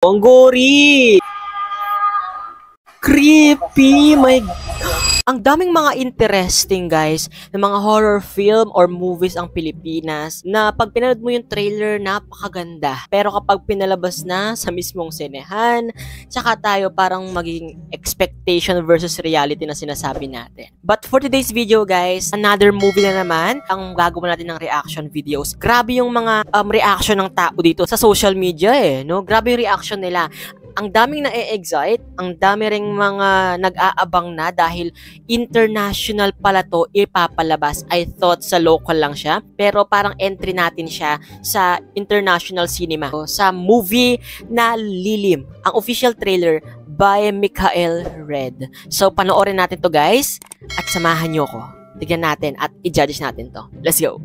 Ang gory! Creepy! Ang daming mga interesting, guys, na mga horror film or movies ang Pilipinas na pag pinanood mo yung trailer, napakaganda. Pero kapag pinalabas na sa mismong sinehan, tsaka tayo parang magiging expectation versus reality na sinasabi natin. But for today's video, guys, another movie na naman ang gagawin natin ng reaction videos. Grabe yung mga reaction ng tao dito sa social media no? Grabe yung reaction nila. Ang daming na-excite, ang dami ring mga nag-aabang na dahil international pala to ipapalabas. I thought sa local lang siya, pero parang entry natin siya sa international cinema. Sa movie na Lilim, ang official trailer by Michael Red. So panoorin natin to, guys, at samahan nyo ko. Tignan natin at i-judge natin to. Let's go!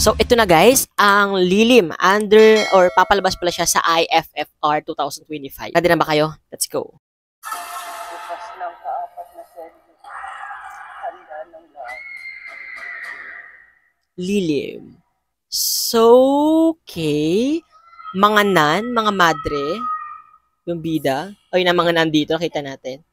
So, ito na, guys, ang Lilim under or papalabas pala siya sa IFFR 2025. Ready na ba kayo? Let's go. Lilim. So, okay. Mga nan, mga madre, yung bida. O yun ang mga nandito, nakita natin.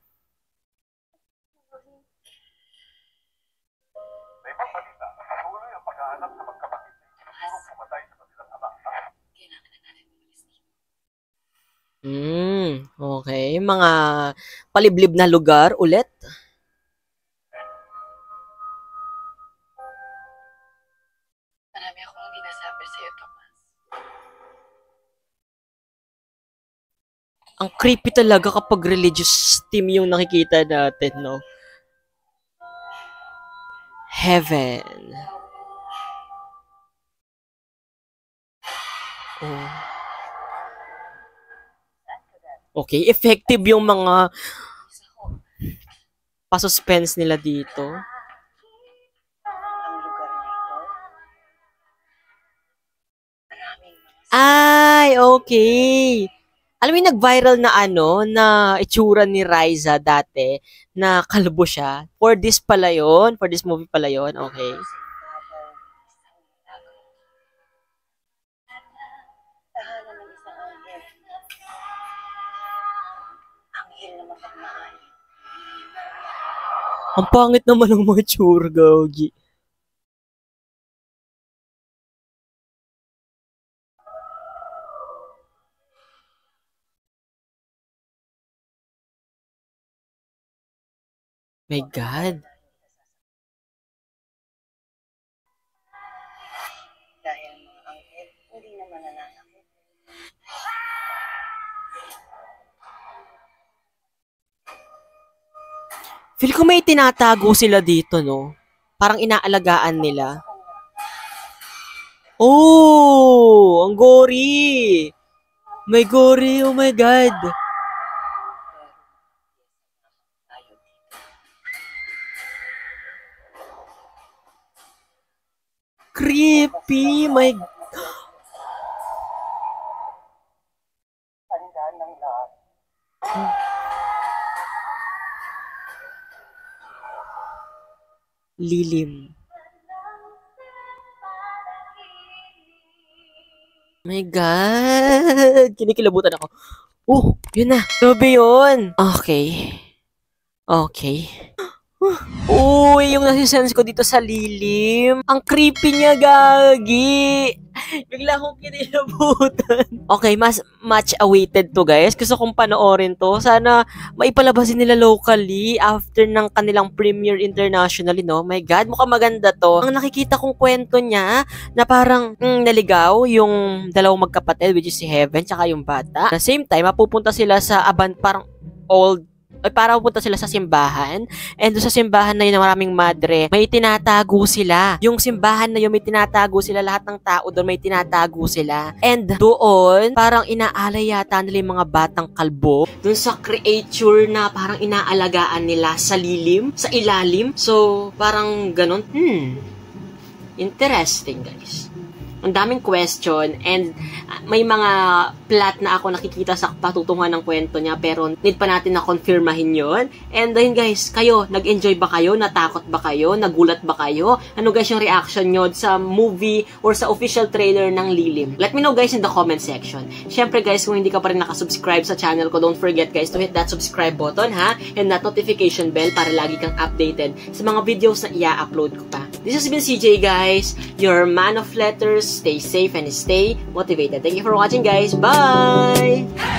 Okay. Mga paliblib na lugar ulit. Marami akong hindi nasabi sa'yo, Thomas. Ang creepy talaga kapag religious theme yung nakikita natin, no? Heaven. Oh. Okay, effective yung mga pa-suspense nila dito. Ang lugar na ito, maraming mga Ay, okay. Alam mo yung nag-viral na na itsura ni Riza dati, na kalbo siya. For this pala yun? For this movie pala yun? Okay. tahanan ng isang anghel. Anghel na mapagmahal. Ang pangit naman ng mga tsura, Gagi. My God. Dahil ang mga anghel, hindi naman nananakit. Feel ko may tinatago sila dito, no? Parang inaalagaan nila. Oh! Ang gory! May gory! Oh my God! Tayo dito. Creepy! My... Tandaan ng lahat. Lilim. My God! Kinikilabutan ako. Oh! Yun na! Grabe yun! Okay. Okay. Uy, yung nasisense ko dito sa Lilim. Ang creepy niya, Gagi. Bigla akong kinilabutan. Okay, much awaited to, guys. Gusto kong panoorin to. Sana maipalabasin nila locally after ng kanilang premiere internationally, no? My God, mukhang maganda to. Ang nakikita kong kwento niya na parang naligaw yung dalawang magkapatid, which is si Heaven tsaka yung bata. At the same time, mapupunta sila sa parang old para pupunta sila sa simbahan. And doon sa simbahan na yun na maraming madre, may tinatago sila. Yung simbahan na yun, may tinatago sila. Lahat ng tao doon, may tinatago sila. And doon, parang inaalay yata nila yung mga batang kalbo. Doon sa creature na parang inaalagaan nila sa lilim, sa ilalim. So, parang ganun. Interesting, guys. Ang daming question and may mga plot na ako nakikita sa patutungan ng kwento niya pero need pa natin na confirmahin yon. And ayun guys, kayo, nag-enjoy ba kayo? Natakot ba kayo? Nagulat ba kayo? Ano guys yung reaction nyo sa movie or sa official trailer ng Lilim? Let me know guys in the comment section. Syempre guys, kung hindi ka pa rin nakasubscribe sa channel ko, don't forget guys to hit that subscribe button ha, and that notification bell para lagi kang updated sa mga videos na i-upload ko pa. This has been CJ guys, your man of letters. Stay safe and stay motivated. Thank you for watching guys. Bye!